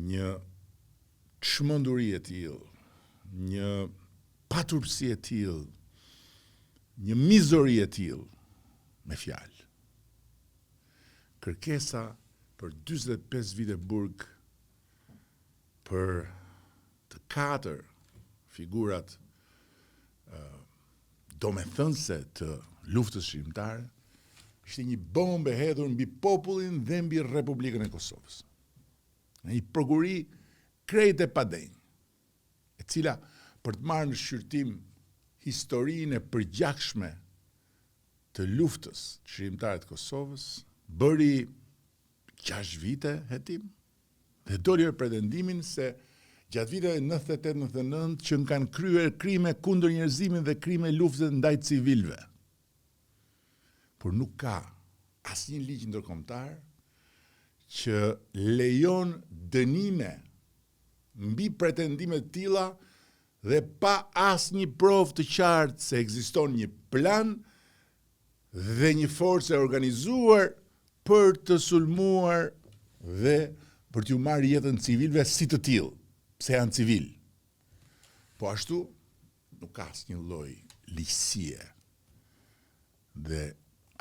një çmenduri e tillë, një paturpsi e tillë, një mizori e tillë me fjalë. Kërkesa për 45 vite burg për të 4 figurat domethënëse të luftës shqiptare ishte një bombë e hedhur mbi popullin dhe mbi Republikën e Kosovës. Një prokuri krejt e padenj, e cila për të marrë në shqyrtim historinë e përgjakshme të luftës shqiptare të Kosovës, bëri 6 vite hetim dhe doli me pretendimin se gjatë viteve 98-99 që kanë kryer krime kundër njerëzimit dhe krime lufte ndaj civilëve. Por nuk ka asnjë ligj ndërkombëtar që lejon dënime mbi pretendime të tilla dhe pa asnjë provë të qartë se ekziston një plan dhe një forcë e organizuar për të sulmuar dhe për t'ju marrë jetën civilëve si të tillë, pse janë civil. Po ashtu nuk ka asnjë lloj ligjësie dhe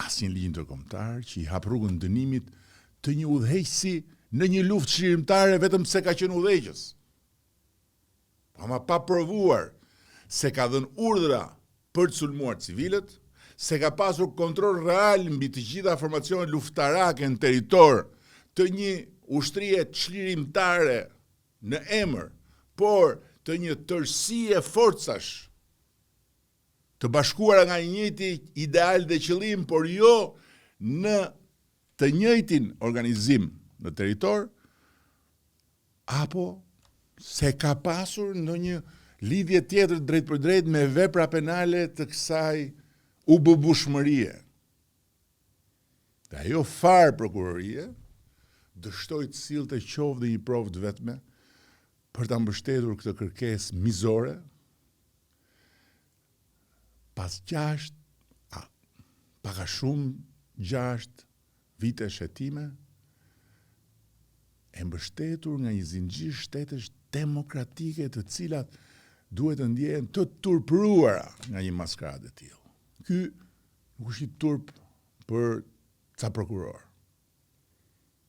asnjë ligj ndërkombëtar që i hap rrugën dënimit të një udhëheqësi në një luftë shqiptare vetëm se ka qenë udhëheqës. Ama pa provuar se ka dhënë urdhra për të sulmuar civilët, se ka pasur kontroll real mbi të gjitha formacionet luftarake në territor të një ushtrie çlirimtare në emër, por të një tërësie forcash të bashkuara nga një njëjti ideal dhe qëllim, por jo në të njëjtin organizim në territor, apo se ka pasur ndonjë lidhje tjetër drejt për drejt me vepra penale të kësaj ububushmërie. Dhe ajo farë prokurorie dështoi të sillte qoftë dhe një provë të vetme për ta mbështetur këtë kërkesë mizore pas 6 vite shëtime e mbështetur nga një zinxhir shtetesh demokratike të cilat duhet të ndjehen të turpëruara nga një maskaradë e tillë. Ky nuk është i turp për ca prokuror,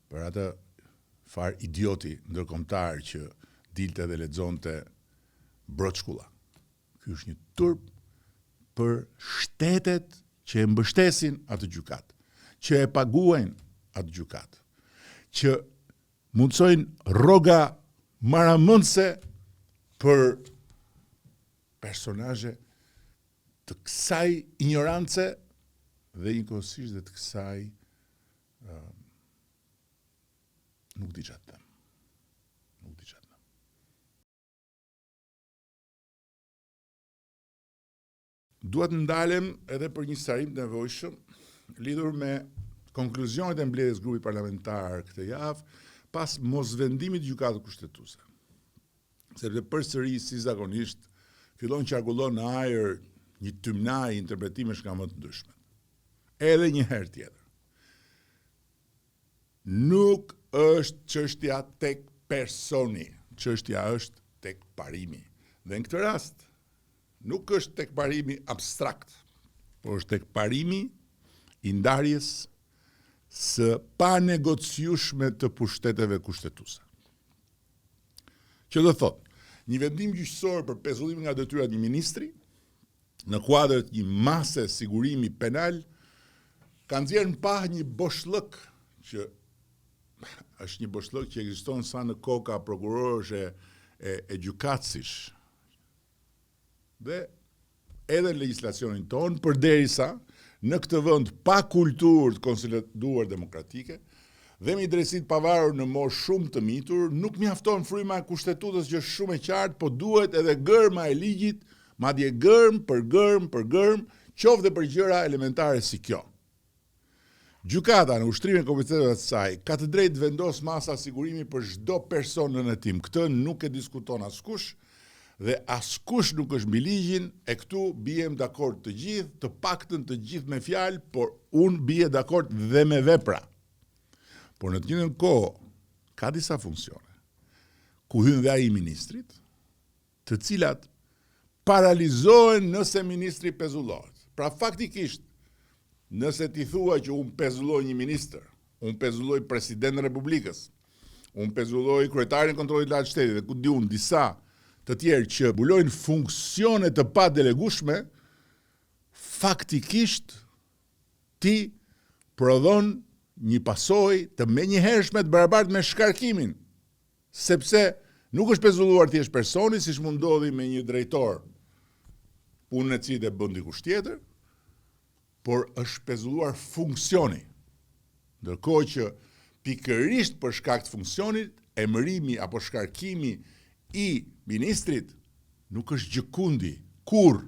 për atë far idioti ndërkombëtar që dilte dhe lexonte broçkulla. Ky është një turp për shtetet që e mbështesin atë gjykat, që e paguajnë atë gjykat, që mundsojnë rroga maramëndse për personazhe të kësaj ignorance dhe njëkohësisht dhe të kësaj nuk di çfarë të them. Duhet ndalem edhe për një sarim të nevojshëm lidhur me konkluzionet e mbledhjes grupit parlamentar këtë javë pas mosvendimit të gjykatës kushtetuese. Sepse përsëri si zakonisht fillon qarkullon në ajër një tymnaj interpretimesh nga më të ndryshme. Edhe një herë tjetër. Nuk është çështja tek personi, çështja është tek parimi. Dhe në këtë rast nuk është tek parimi abstrakt, por është tek parimi i ndarjes së panegociueshme të pushteteve kushtetuese. Që do thotë, një vendim gjyqësor për pezullim nga detyrat një ministri në kuadër të një mase sigurimi penal ka nxjerrë në pah një boshllëk që është një boshllëk që ekziston sa në koka prokurorësh e gjykatësish. Dhe edhe legjislacionin ton, përderisa në këtë vend pa kulturë të konsoliduar demokratike dhe me drejtësitë pavarur në moshë shumë të mitur, nuk mjafton fryma e kushtetutës që është shumë e qartë, po duhet edhe gërma e ligjit, madje gërm për gërm, qoftë dhe për gjëra elementare si kjo. Gjykata në ushtrimin e kompetencave të saj ka të drejtë të vendos masa sigurimi për çdo person në hetim. Këtë nuk e diskuton askush dhe askush nuk është mbi ligjin, e këtu bijem dakord të gjithë, të paktën të gjithë me fjalë, por unë bie dakord dhe me vepra. Por në të njëjtën kohë ka disa funksione ku hyn dhe ai ministrit, të cilat paralizohen nëse ministri pezullohet. Pra faktikisht, nëse ti thua që unë pezulloj një ministër, unë pezulloj presidentin e Republikës, unë pezulloj kryetarin e kontrollit lartë shtetit dhe ku di unë disa të tjerë që mbulojnë funksione të padelegueshme, faktikisht ti prodhon një pasojë të menjëhershme të barabartë me shkarkimin, sepse nuk është pezulluar thjesht personi, siç mund ndodhi me një drejtor punën e cili e bën dikush tjetër, por është pezulluar funksioni. Ndërkohë që pikërisht për shkak të funksionit, emërimi apo shkarkimi i ministrit nuk është gjëkundi kurrë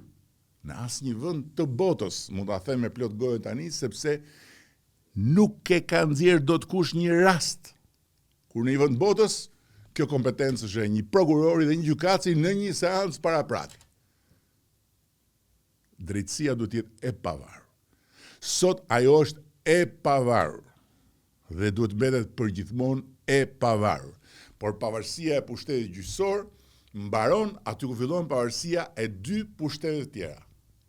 në asnjë vend të botës, mund ta them me plot gojë tani, sepse nuk e ka nxjerr dot kush një rast kur në një vend botës kjo kompetencë është e një prokurori dhe një gjykatësi në një seancë paraprake. Drejtësia duhet të jetë e pavarur. Sot ajo është e pavarur dhe duhet mbetet përgjithmonë e pavarur. Por pavarësia e pushtetit gjyqësor mbaron aty ku fillon pavarësia e dy pushteteve të tjera,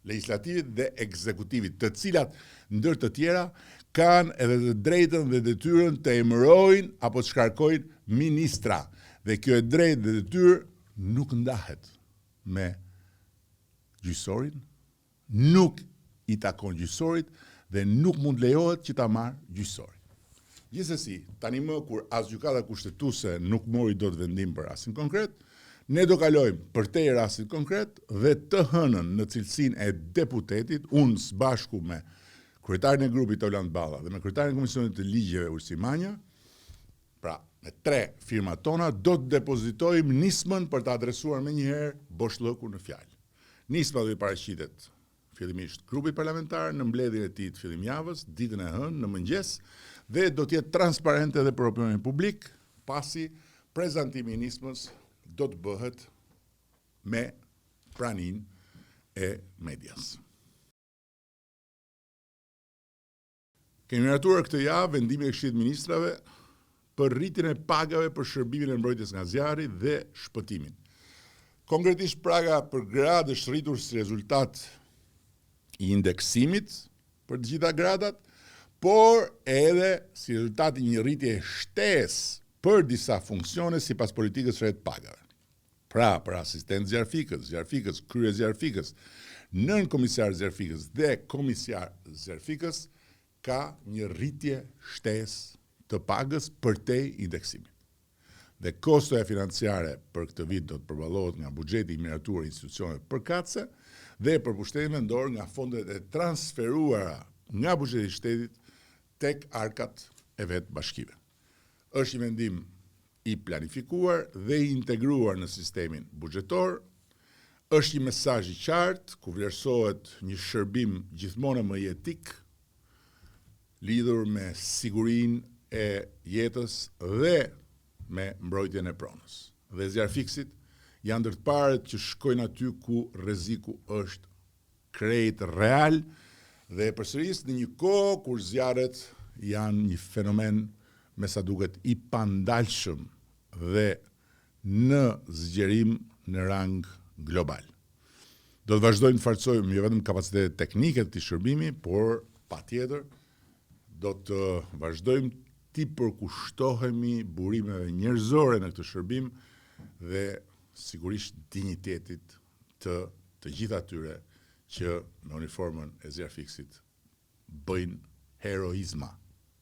legislativit dhe ekzekutivit, të cilat ndër të tjera kanë edhe të drejtën dhe detyrën të emërojnë apo të shkarkojnë ministra. Dhe kjo e drejtë dhe detyrë nuk ndahet me gjyqësorin, nuk i takon gjyqësorit dhe nuk mund lejohet që ta marrë gjyqësori. Gjithsesi, tani më kur as gjykata kushtetuese nuk mori dot vendim për rastin konkret, ne do kalojmë përtej rastit konkret dhe të hënën në cilësinë e deputetit, unë së bashku me kryetarin e grupit Oland Balla dhe me kryetarin e Komisionit të Ligjeve Ursi Manja, pra me 3 firmat tona, do të depozitojmë nismën për të adresuar me njëherë boshllëku në fjalë. Nisma do të paraqitet fillimisht grupit parlamentar në mbledhjen e tij të fillim javës, ditën e hënë në mëngjes, dhe do të jetë transparente edhe për opinionin publik, pasi prezantimi i nismës do të bëhet me praninë e medias. Kemi miratuar këtë javë vendimin e Këshillit të Ministrave për rritjen e pagave për shërbimin e mbrojtjes nga zjarri dhe shpëtimin. Konkretisht paga për gradë është rritur si rezultat i indeksimit për të gjitha gradat, por edhe si rezultat i një rritje shtesë për disa funksione sipas politikës së re të pagave. Pra, për asistent zjarfikës, krye zjarfikës, nën komisar zjarfikës dhe komisar zjarfikës ka një rritje shtesë të pagës përtej indeksimit. Dhe kostoja financiare për këtë vit do të përballohet nga buxheti i miratuar i institucioneve përkatëse dhe për pushtetin vendor nga fondet e transferuara nga buxheti i shtetit tek arkat e vet bashkive. Është një vendim i planifikuar dhe i integruar në sistemin buxhetor, është një mesazh i qartë ku vlerësohet një shërbim gjithmonë më etik lidhur me sigurinë e jetës dhe me mbrojtjen e pronës. Dhe zjarfikësit janë ndër të parët që shkojnë aty ku rreziku është krejt real dhe përsëris në një kohë kur zjarret janë një fenomen me sa duket i pandalshëm dhe në zgjerim në rang global. Do të vazhdojmë të forcojmë jo vetëm kapacitetet teknike të këtij shërbimi, por patjetër do të vazhdojmë ti përkushtohemi burimeve njerëzore në këtë shërbim dhe sigurisht dinjitetit të gjithë atyre që me uniformën e zjarfikësit bëjnë heroizma